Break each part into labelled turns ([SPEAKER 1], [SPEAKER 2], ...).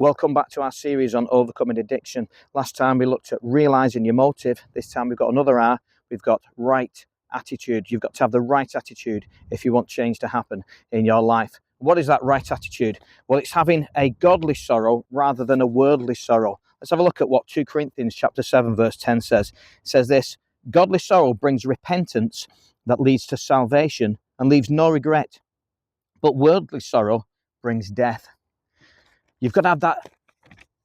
[SPEAKER 1] Welcome back to our series on overcoming addiction. Last time we looked at realizing your motive. This time we've got another R. We've got right attitude. You've got to have the right attitude if you want change to happen in your life. What is that right attitude? Well, it's having a godly sorrow rather than a worldly sorrow. Let's have a look at what 2 Corinthians chapter 7 verse 10 says. It says this: godly sorrow brings repentance that leads to salvation and leaves no regret, but worldly sorrow brings death. You've got to have that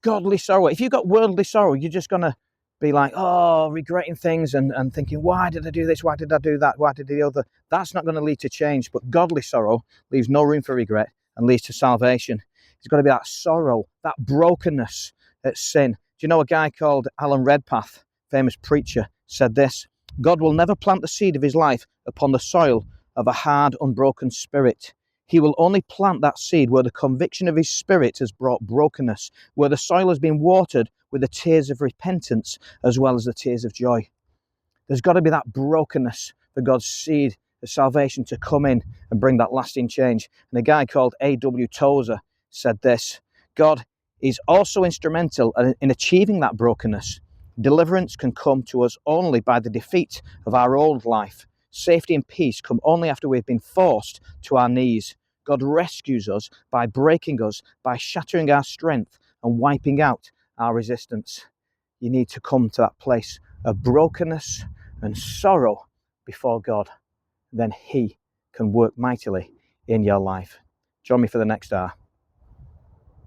[SPEAKER 1] godly sorrow. If you've got worldly sorrow, you're just going to be like, oh, regretting things and thinking, why did I do this? Why did I do that? Why did the other? That's not going to lead to change. But godly sorrow leaves no room for regret and leads to salvation. It's got to be that sorrow, that brokenness at sin. Do you know a guy called Alan Redpath, famous preacher, said this: God will never plant the seed of his life upon the soil of a hard, unbroken spirit. He will only plant that seed where the conviction of his spirit has brought brokenness, where the soil has been watered with the tears of repentance as well as the tears of joy. There's got to be that brokenness for God's seed of salvation to come in and bring that lasting change. And a guy called A.W. Tozer said this: God is also instrumental in achieving that brokenness. Deliverance can come to us only by the defeat of our old life. Safety and peace come only after we've been forced to our knees. God rescues us by breaking us, by shattering our strength and wiping out our resistance. You need to come to that place of brokenness and sorrow before God. Then He can work mightily in your life. Join me for the next hour.